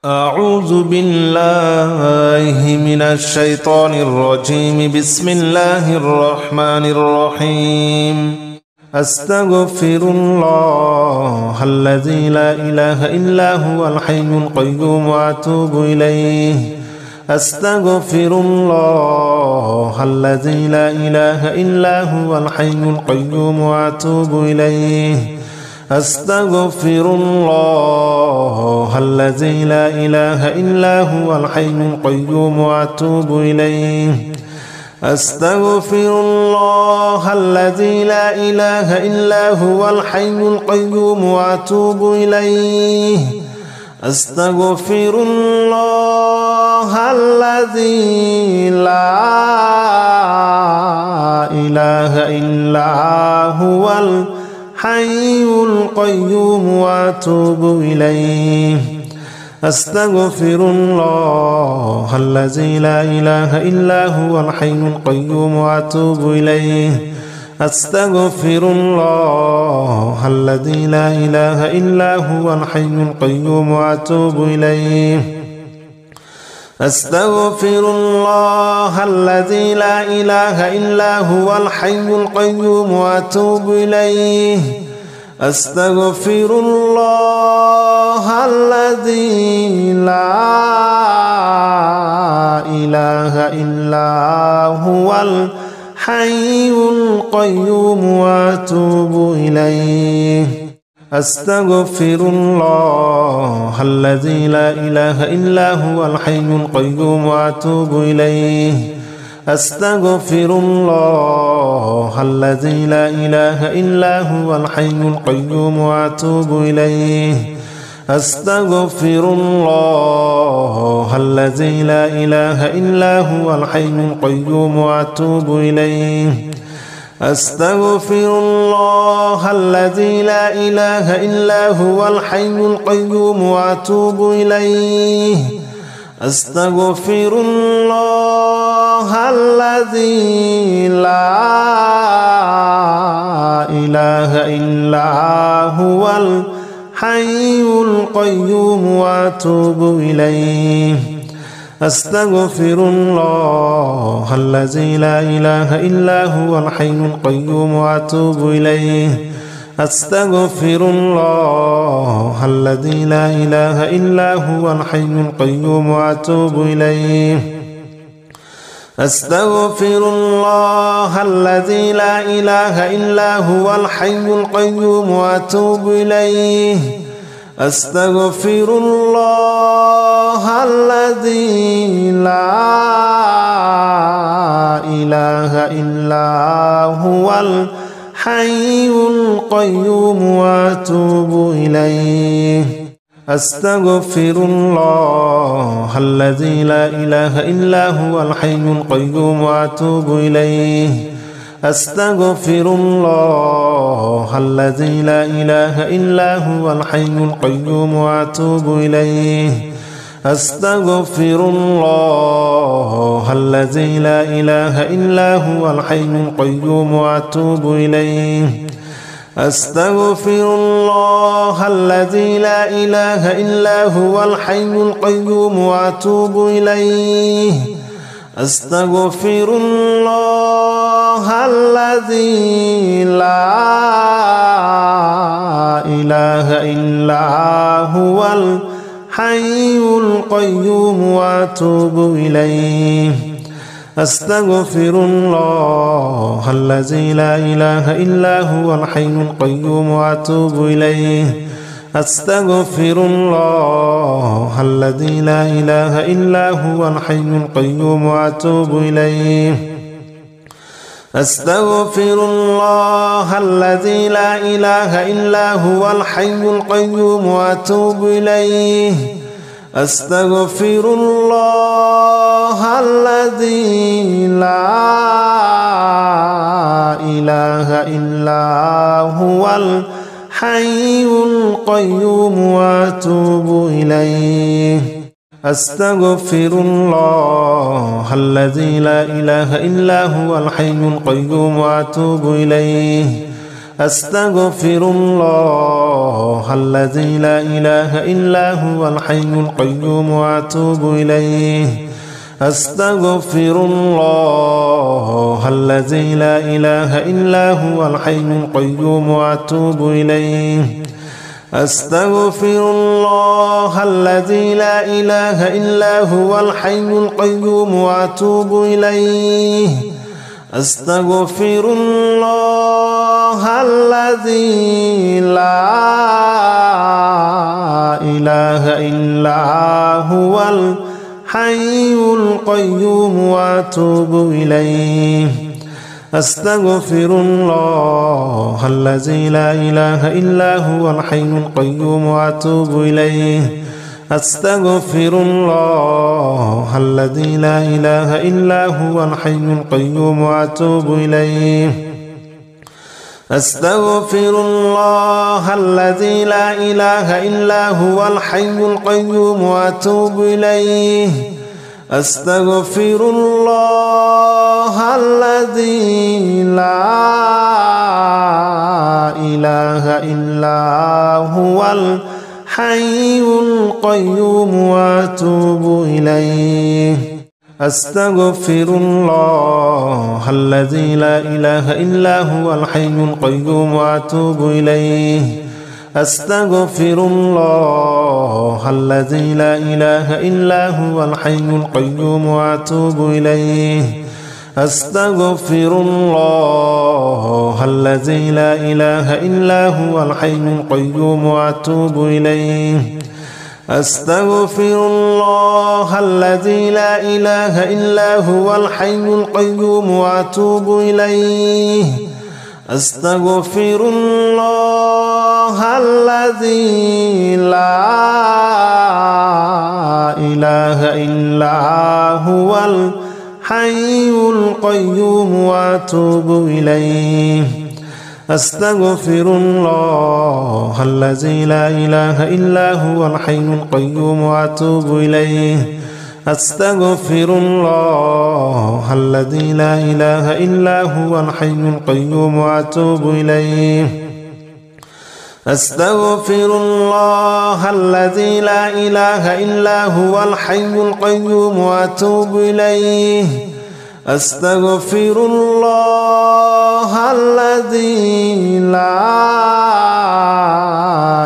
أعوذ بالله من الشيطان الرجيم. بسم الله الرحمن الرحيم. أستغفر الله الذي لا إله إلا هو الحي القيوم وأتوب إليه. أستغفر الله الذي لا إله إلا هو الحي القيوم وأتوب إليه. أستغفر الله الذي لا إله إلا هو الحي القيوم وأتوب إليه. أستغفر الله الذي لا إله إلا هو الحي القيوم وأتوب إليه. أستغفر الله الذي لا إله إلا هو الحي القيوم وأتوب إليه. أستغفر الله الذي لا إله إلا هو الحي القيوم وأتوب إليه. أستغفر الله الذي لا إله إلا هو الحي القيوم وأتوب إليه. أستغفر الله الذي لا إله إلا هو الحي القيوم وأتوب إليه. أستغفر الله الذي لا إله إلا هو الحي القيوم وأتوب إليه. أستغفر الله الذي لا إله إلا هو الحي القيوم وأتوب إليه. أستغفر الله الذي لا إله إلا هو الحي القيوم وأتوب إليه. أستغفر الله الذي لا إله إلا هو الحي القيوم وأتوب إليه. أستغفر الله الذي لا إله إلا هو الحي القيوم وأتوب إليه. أستغفر الله الذي لا إله إلا هو الحي القيوم وأتوب إليه. أستغفر الله الذي لا إله إلا هو الحي القيوم وأتوب إليه. أستغفر الله الذي لا إله إلا هو الحي القيوم وأتوب إليه. أستغفر الله الذي لا إله إلا هو الحي القيوم وأتوب إليه. أستغفر الله الذي لا إله إلا هو الحي القيوم وأتوب إليه. أستغفر الله الذي لا إله إلا هو الحي القيوم وأتوب إليه. أستغفر الله الذي لا إله إلا هو الحي القيوم وأتوب إليه. أستغفر الله الذي لا إله إلا هو الحي القيوم وأتوب إليه. أستغفر الله الذي لا إله إلا هو الحي القيوم وأتوب إليه. أستغفر الله الذي لا إله إلا هو الحي القيوم وأتوب إليه. أستغفر الله الذي لا إله إلا هو الحي القيوم وأتوب إليه. أستغفر الله الذي لا إله إلا هو الحي القيوم وأتوب إليه. أستغفر الله الذي لا إله إلا هو الحي القيوم وأتوب إليه. أستغفر الله الذي لا إله إلا هو الحي القيوم وأتوب إليه. أستغفر الله الذي لا إله إلا هو الحي القيوم وأتوب إليه. أستغفر الله الذي لا إله إلا هو الحي القيوم وأتوب إليه أستغفر الله الذي لا إله إلا هو الحي القيوم وأتوب إليه أستغفر الله الذي لا إله إلا هو الحي القيوم وأتوب إليه أستغفر الله الذي لا إله إلا هو الحي القيوم وأتوب إليه أستغفر الله الذي لا إله إلا هو الحي القيوم وأتوب إليه أستغفر الله الذي لا إله إلا هو الحي القيوم وأتوب إليه أستغفر الله الذي لا إله إلا هو الحي القيوم وأتوب إليه أستغفر الله الذي لا إله إلا هو الحي القيوم وأتوب إليه أستغفر الله الذي لا إله إلا هو الحي القيوم وأتوب إليه أستغفر الله الذي لا إله إلا هو الحي القيوم وأتوب إليه أستغفر الله الذي لا إله إلا هو الحي القيوم وأتوب إليه أستغفر الله الذي لا إله إلا هو الحي القيوم وأتوب إليه أستغفر الله الذي لا إله إلا هو الحي القيوم وأتوب إليه أستغفر الله الذي لا إله إلا هو الحي القيوم وأتوب إليه أستغفر الله الذي لا إله إلا هو الحي القيوم وأتوب إليه أستغفر الله الذي لا إله إلا هو الحي القيوم وأتوب إليه أستغفر الله الذي لا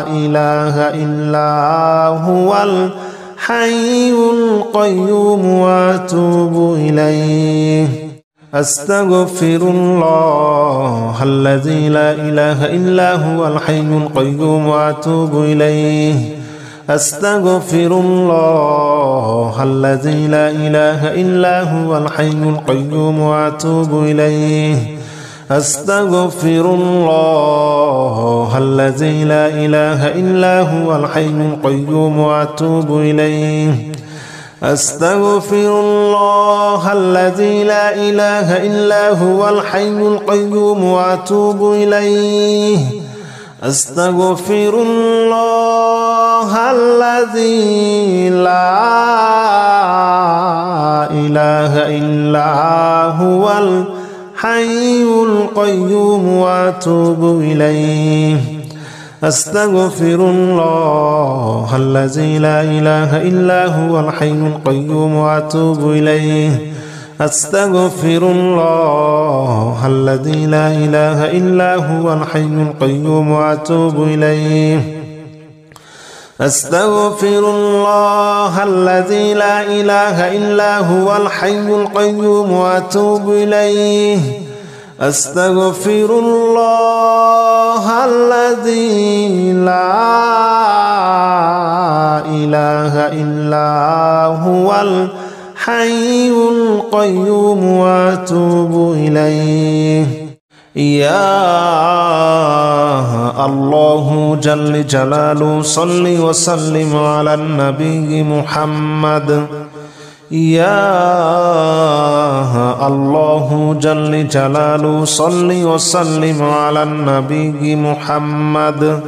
إله إلا هو الحي القيوم وأتوب إليه أستغفر الله الذي لا إله إلا هو الحي القيوم وأتوب إليه أستغفر الله الذي لا إله إلا هو الحي القيوم وأتوب إليه أستغفر الله الذي لا إله إلا هو الحي القيوم وأتوب إليه أستغفر الله الذي لا إله إلا هو الحي القيوم وأتوب إليه أستغفر الله الذي لا إله إلا هو الحي القيوم وأتوب إليه أستغفر الله الذي لا إله إلا هو الحي القيوم وأتوب إليه أستغفر الله الذي لا إله إلا هو الحي القيوم وأتوب إليه أستغفر الله الذي لا إله إلا هو الحي القيوم وأتوب إليه أستغفر الله الذي لا إله إلا هو الحي القيوم وأتوب إليه يا الله جل جلاله صل وسلم على النبي محمد يا الله جل جلاله صل وسلم على النبي محمد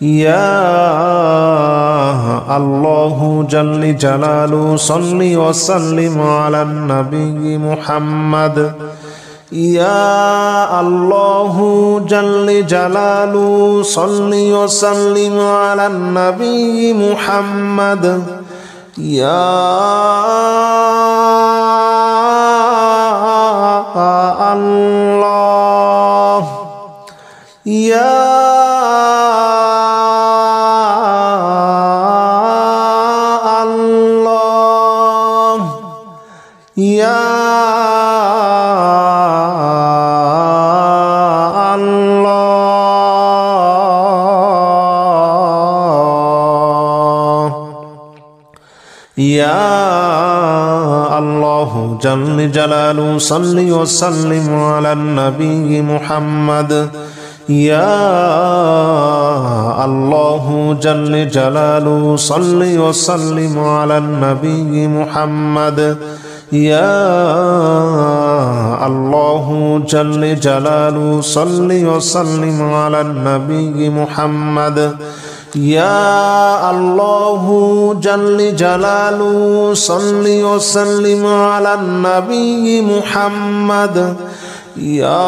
يا الله جل جلاله صل وسلم على النبي محمد يا الله جل جلاله صل وسلم على النبي محمد يا الله يا الله يا يا الله جل جلاله صل وسلم على النبي محمد يا الله جل جلاله صل وسلم على النبي محمد يا الله جل جلاله صل وسلم على النبي محمد يا الله جل جلاله صل وسلم على النبي محمد يا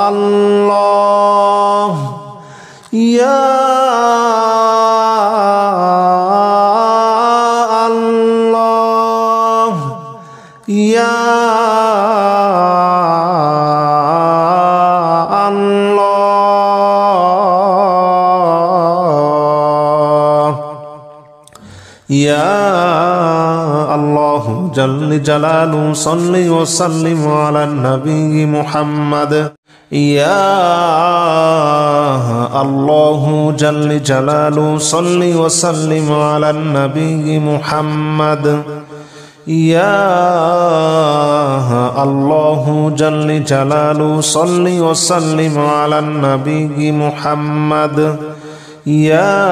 الله يا الله يا يا الله جل جلاله صل وسلم على النبي محمد يا الله جل جلاله صل وسلم على النبي محمد يا الله جل جلاله صل وسلم على النبي محمد يا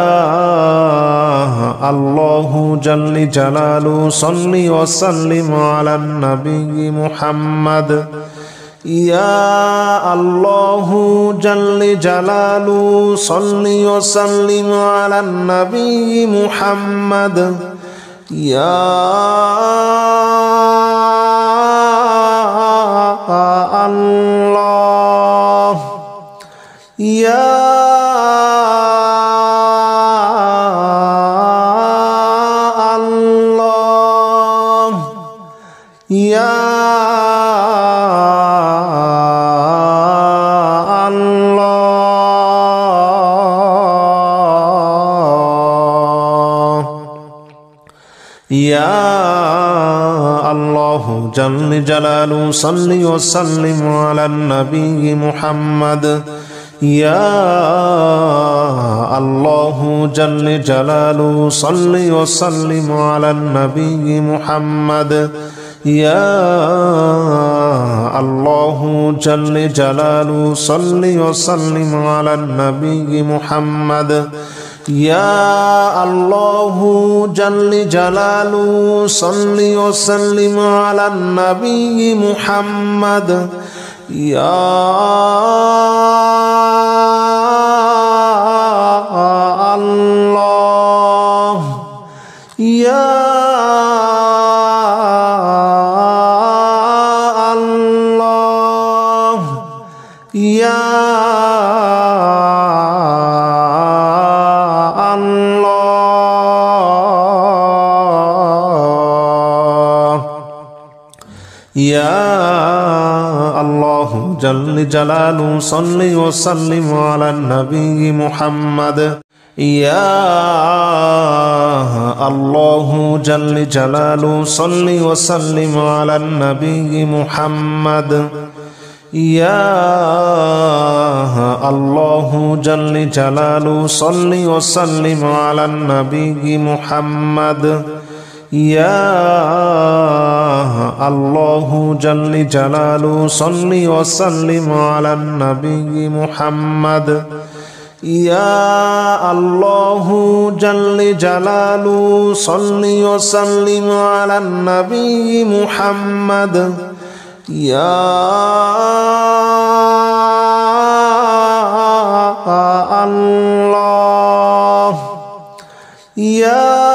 الله جل جلاله صل وسلم على النبي محمد يا الله جل جلاله صل وسلم على النبي محمد يا الله يا يا الله يا الله جل جلاله صل وسلم على النبي محمد يا الله جل جلاله صل وسلم على النبي محمد يا الله جل جلاله صل وسلم على النبي محمد يا الله جل جلاله صل وسلم على النبي محمد يا الله يا الله يا الله يا الله جل جلاله صل وسلم على النبي محمد يا الله جل جلاله صل وسلم على النبي محمد يا الله جل جلاله صل وسلم على النبي محمد يا الله جل جلاله صل وسلم على النبي محمد يا الله جل جلاله صل وسلم على النبي محمد يا الله يا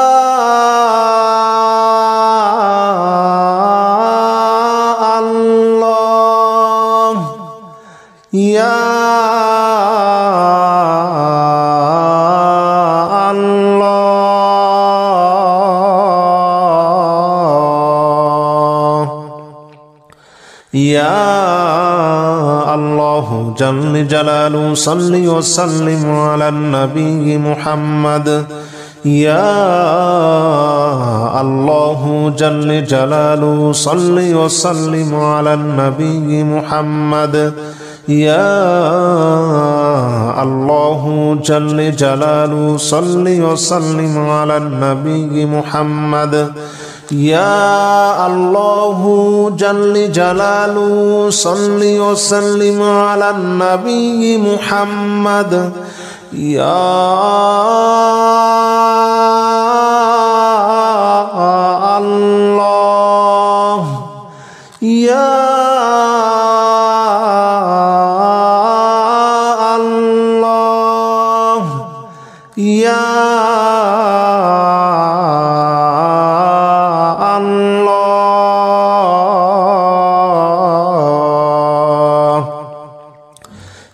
يا الله جل جلاله صل وسلم على النبي محمد يا الله جل جلاله صل وسلم على النبي محمد يا الله جل جلاله صل وسلم على النبي محمد يا الله جل جلاله صل وسلم على النبي محمد يا الله يا الله يا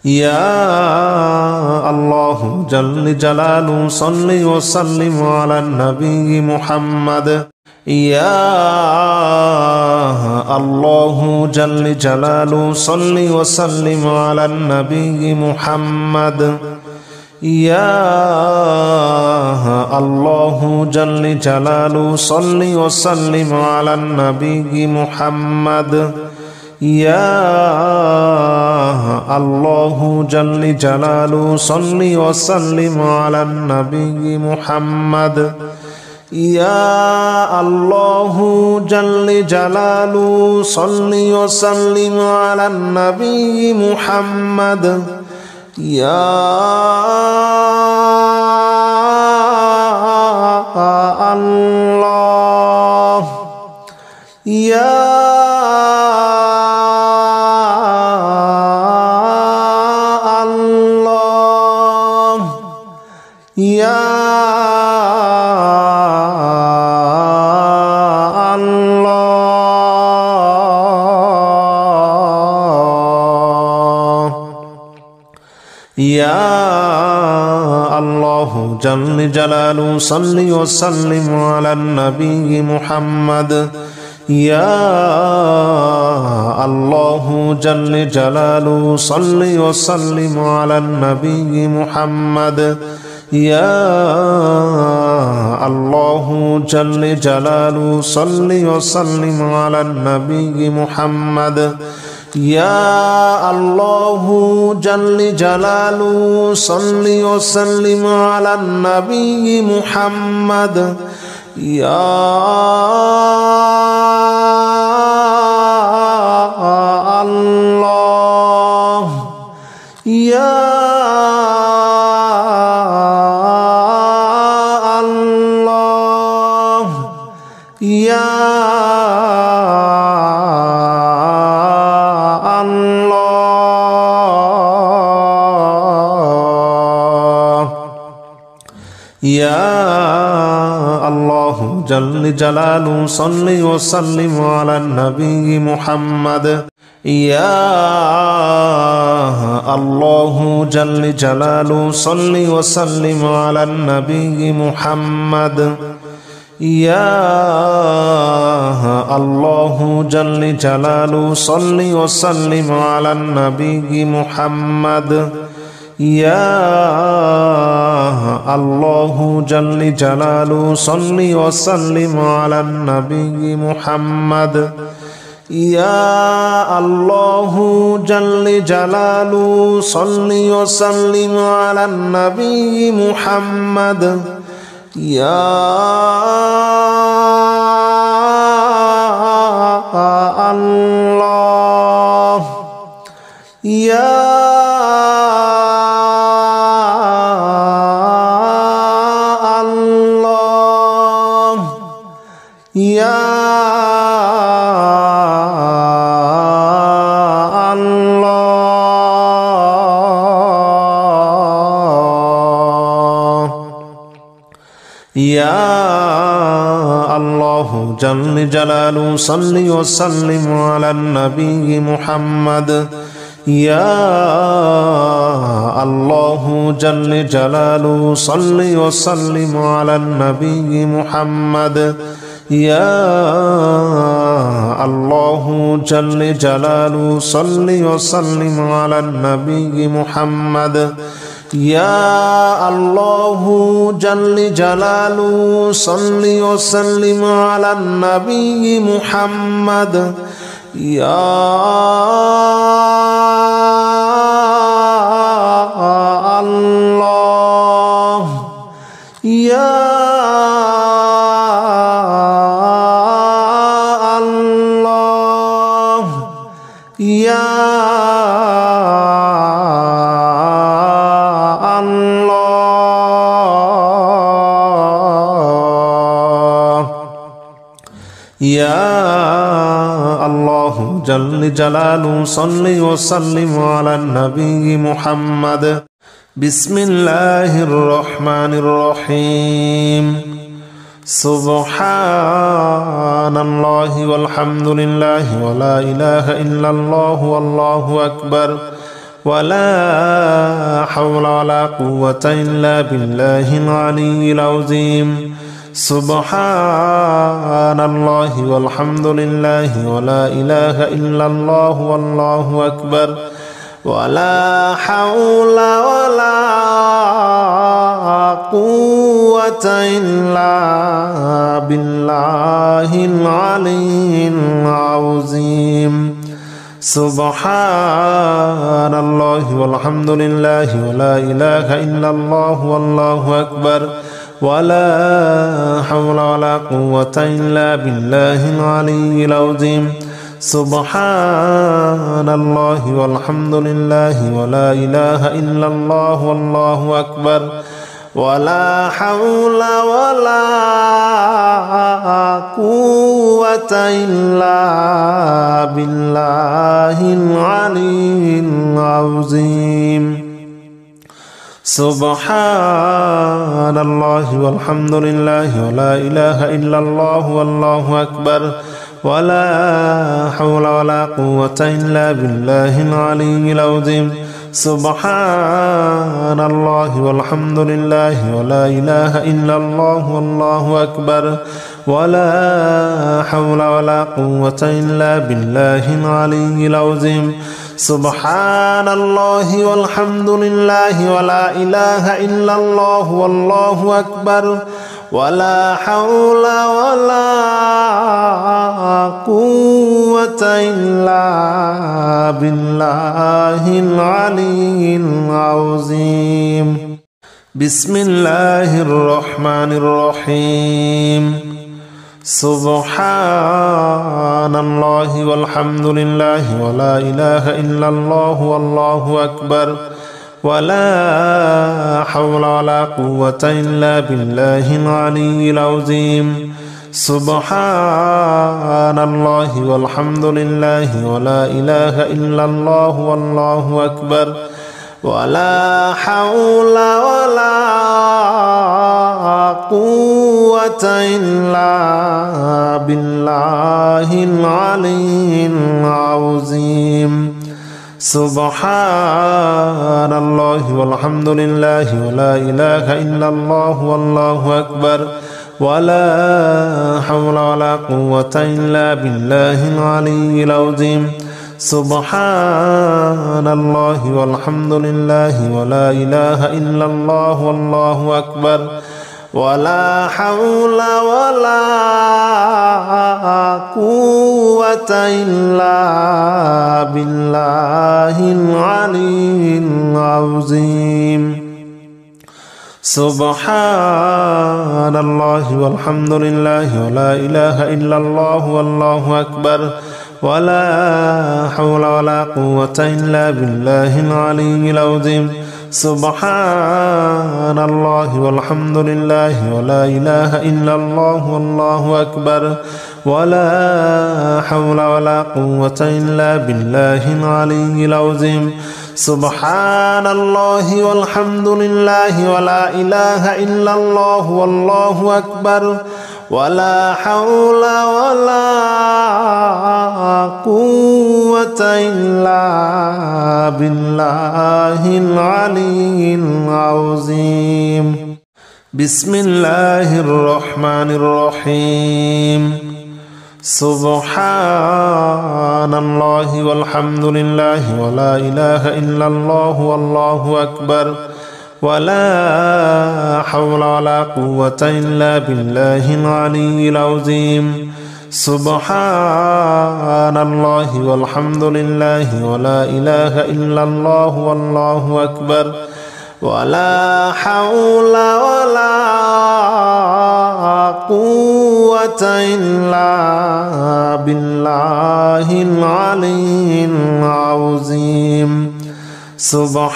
يا الله جل جلاله صل وسلم على النبي محمد يا الله جل جلاله صل وسلم على النبي محمد يا الله جل جلاله صل وسلم على النبي محمد يا الله جل جلاله صل وسلم على النبي محمد يا الله جل جلاله صل وسلم على النبي محمد يا الله يا الله يا يا الله جل جلاله صل وسلم على النبي محمد يا الله جل جلاله صل وسلم على النبي محمد يا الله جل جلاله صل وسلم على النبي محمد يا الله جل جلاله صل وسلم على النبي محمد يا الله يا الله يا يا الله جل جلاله صل وسلم على النبي محمد يا الله جل جلاله صل وسلم على النبي محمد يا الله جل جلاله صل وسلم على النبي محمد يا الله جل جلاله صل وسلم على النبي محمد يا الله جل جلاله صل وسلم على النبي محمد يا الله يا يا الله يا الله جل جلاله صل وسلم على النبي محمد يا الله جل جلاله صل وسلم على النبي محمد يا الله جل جلاله صل وسلم على النبي محمد يا الله جل جلاله صل وسلم على النبي محمد يا الله يا الله يا يا الله جل جلاله صل وسلم على النبي محمد بسم الله الرحمن الرحيم سبحان الله والحمد لله ولا إله إلا الله والله أكبر ولا حول ولا قوة إلا بالله العلي العظيم سبحان الله والحمد لله ولا إله إلا الله والله أكبر ولا حول ولا قوة إلا بالله العلي العظيم سبحان الله والحمد لله ولا إله إلا الله والله أكبر ولا حول ولا قوة إلا بالله العلي العظيم سبحان الله والحمد لله ولا إله إلا الله والله أكبر ولا حول ولا قوة إلا بالله العلي العظيم سبحان الله والحمد لله ولا إله إلا الله والله أكبر ولا حول ولا قوة إلا بالله العلي العظيم سبحان الله والحمد لله ولا إله إلا الله والله أكبر ولا حول ولا قوة إلا بالله العلي العظيم سبحان الله والحمد لله ولا إله إلا الله والله أكبر ولا حول ولا قوة إلا بالله العلي العظيم بسم الله الرحمن الرحيم سبحان الله والحمد لله ولا إله إلا الله والله أكبر ولا حول ولا قوة إلا بالله العلي العظيم سبحان الله والحمد لله ولا إله إلا الله والله أكبر ولا حول ولا قوة إلا بالله العلي العظيم سبحان الله والحمد لله ولا إله إلا الله والله أكبر ولا حول ولا قوة إلا بالله العلي العظيم سبحان الله والحمد لله ولا إله إلا الله والله أكبر ولا حول ولا قوة إلا بالله العلي العظيم سبحان الله والحمد لله ولا إله إلا الله والله أكبر ولا حول ولا قوة إلا بالله العلي العظيم سبحان الله والحمد لله ولا إله إلا الله والله أكبر ولا حول ولا قوة إلا بالله العلي العظيم سبحان الله والحمد لله ولا إله إلا الله والله أكبر ولا حول ولا قوة إلا بالله العلي العظيم بسم الله الرحمن الرحيم سبحان الله والحمد لله ولا إله إلا الله والله أكبر ولا حول ولا قوة إلا بالله العلي العظيم سبحان الله والحمد لله ولا إله إلا الله والله أكبر ولا حول ولا قوة إلا بالله العلي العظيم سبحان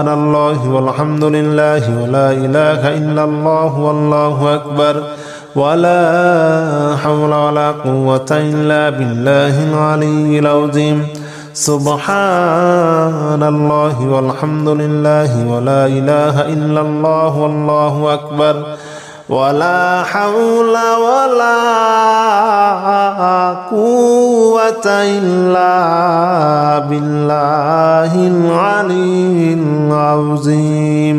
الله والحمد لله ولا إله إلا الله والله أكبر ولا حول ولا قوة إلا بالله العلي العظيم سبحان الله والحمد لله ولا إله إلا الله والله أكبر ولا حول ولا قوة إلا بالله العلي العظيم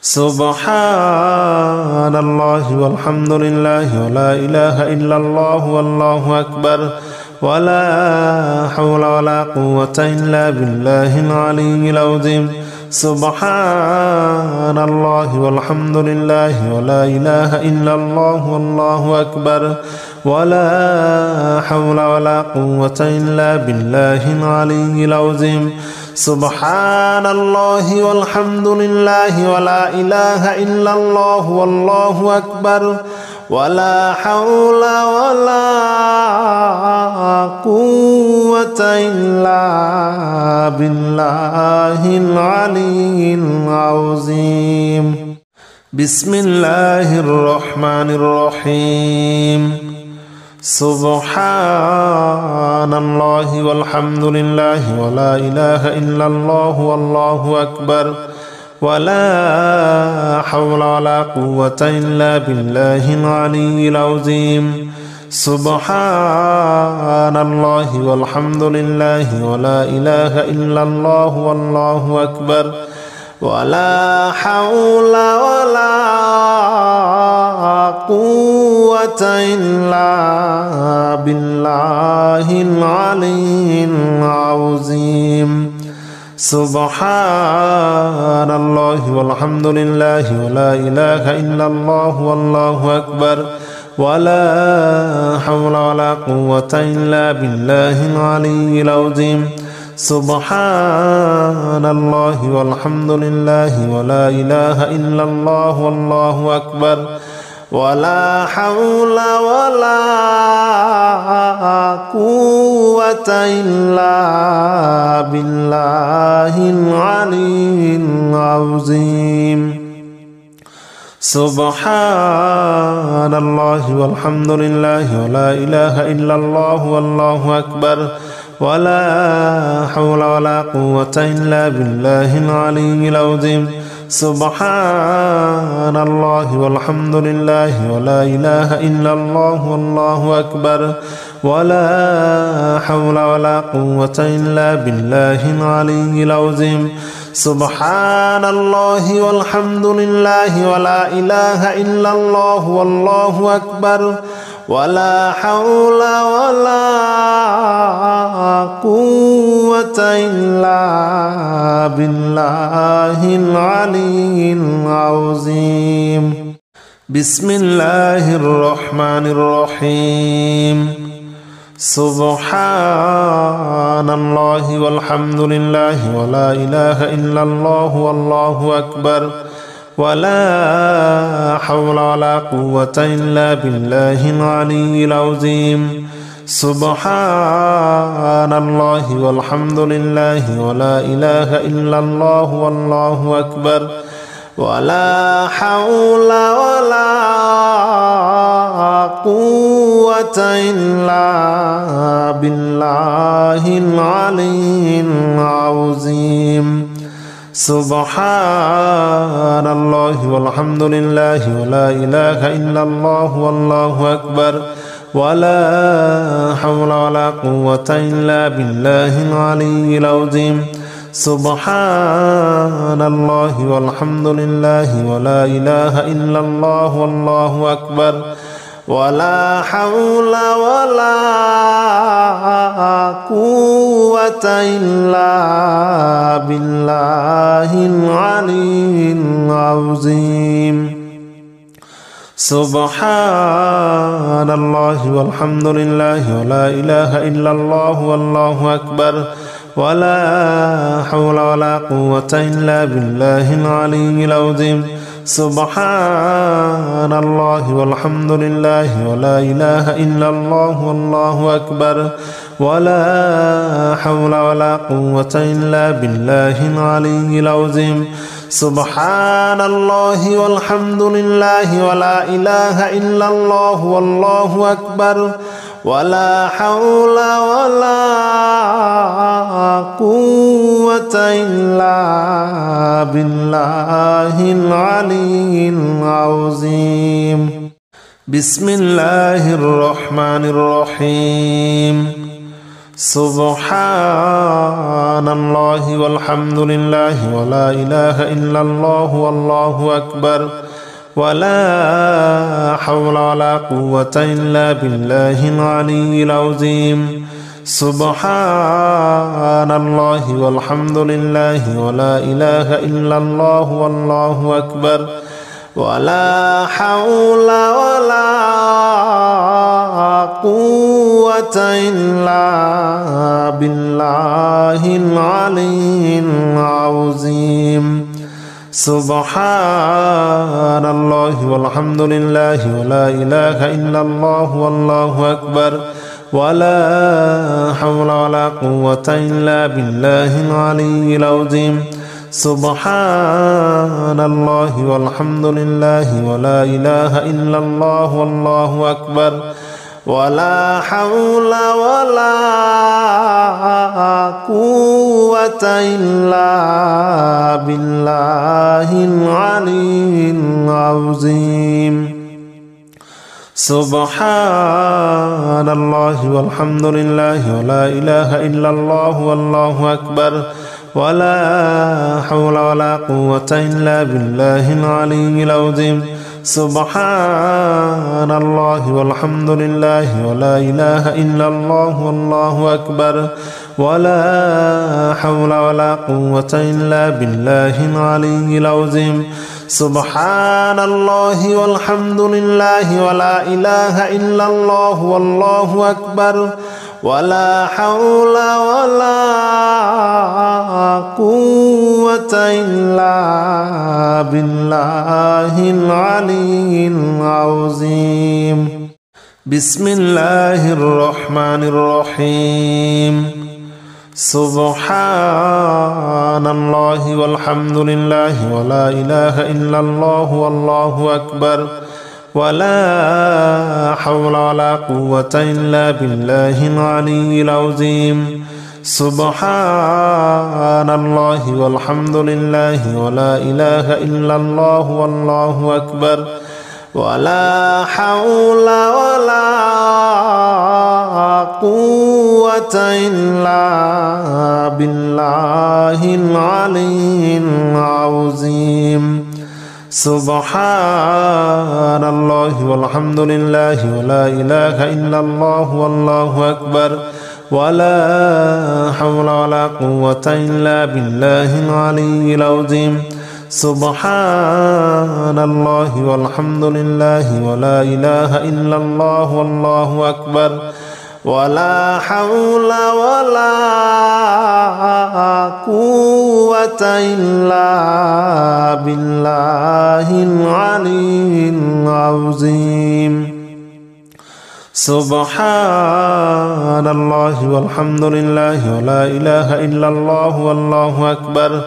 سبحان الله والحمد لله ولا إله إلا الله والله أكبر ولا حول ولا قوة إلا بالله العلي العظيم سبحان الله والحمد لله ولا إله إلا الله والله أكبر ولا حول ولا قوة إلا بالله العلي العظيم سبحان الله والحمد لله ولا إله إلا الله والله أكبر ولا حول ولا قوة إلا بالله العلي العظيم بسم الله الرحمن الرحيم سبحان الله والحمد لله ولا إله إلا الله والله أكبر ولا حول ولا قوة إلا بالله العلي العظيم سبحان الله والحمد لله ولا إله إلا الله والله أكبر ولا حول ولا قوة إلا بالله العلي العظيم سبحان الله والحمد لله ولا إله إلا الله والله أكبر ولا حول ولا قوة إلا بالله العلي العظيم سبحان الله والحمد لله ولا إله إلا الله والله أكبر ولا حول ولا قوة إلا بالله العلي العظيم سبحان الله والحمد لله ولا إله إلا الله والله أكبر ولا حول ولا قوة إلا بالله العلي العظيم سبحان الله والحمد لله ولا إله إلا الله والله أكبر ولا حول ولا قوة إلا بالله العلي العظيم سبحان الله والحمد لله ولا إله إلا الله والله أكبر ولا حول ولا قوة إلا بالله العلي العظيم بسم الله الرحمن الرحيم سبحان الله والحمد لله ولا إله إلا الله والله أكبر ولا حول ولا قوة إلا بالله العلي العظيم سبحان الله والحمد لله ولا إله إلا الله والله أكبر ولا حول ولا قوة إلا بالله العلي العظيم سبحان الله والحمد لله ولا إله إلا الله والله أكبر ولا حول ولا قوة إلا بالله العلي العظيم سبحان الله والحمد لله ولا إله إلا الله والله أكبر ولا حول ولا قوة إلا بالله العلي العظيم سبحان الله والحمد لله ولا إله إلا الله والله أكبر ولا حول ولا قوة إلا بالله العلي العظيم سبحان الله والحمد لله ولا إله إلا الله والله أكبر ولا حول ولا قوة إلا بالله العلي العظيم سبحان الله والحمد لله ولا إله إلا الله والله أكبر ولا حول ولا قوة إلا بالله العلي العظيم بسم الله الرحمن الرحيم سبحان الله والحمد لله ولا إله إلا الله والله أكبر ولا حول ولا قوة إلا بالله العلي العظيم سبحان الله والحمد لله ولا إله إلا الله والله أكبر ولا حول ولا قوة إلا بالله العلي العظيم سبحان الله والحمد لله ولا إله إلا الله والله أكبر ولا حول ولا قوة إلا بالله العلي العظيم سبحان الله والحمد لله ولا إله إلا الله والله أكبر ولا حول ولا قوة إلا بالله العلي العظيم سبحان الله والحمد لله ولا إله إلا الله والله أكبر ولا حول ولا قوة إلا بالله العلي العظيم سبحان الله والحمد لله ولا إله إلا الله والله أكبر ولا حول ولا قوة إلا بالله العلي العظيم سبحان الله والحمد لله ولا إله إلا الله والله أكبر ولا حول ولا قوة إلا بالله العلي العظيم بسم الله الرحمن الرحيم سبحان الله والحمد لله ولا إله إلا الله والله أكبر ولا حول ولا قوة إلا بالله العلي العظيم سبحان الله والحمد لله ولا إله إلا الله والله أكبر ولا حول ولا قوة إلا بالله العلي العظيم سبحان الله والحمد لله ولا إله إلا الله والله أكبر ولا حول ولا قوة إلا بالله العلي العظيم سبحان الله والحمد لله ولا إله إلا الله والله أكبر ولا حول ولا قوة إلا بالله العلي العظيم سبحان الله والحمد لله ولا إله إلا الله والله أكبر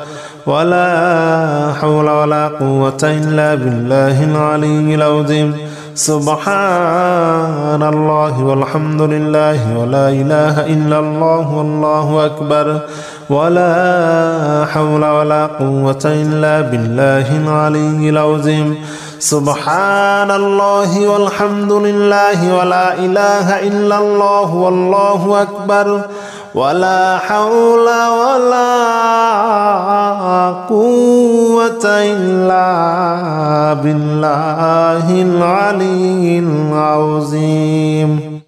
ولا حول ولا قوة إلا بالله العلي العظيم سبحان الله والحمد لله ولا إله إلا الله والله أكبر ولا حول ولا قوة إلا بالله العلي العظيم سبحان الله والحمد لله ولا إله إلا الله والله أكبر ولا حول ولا قوة إلا بالله العلي العظيم.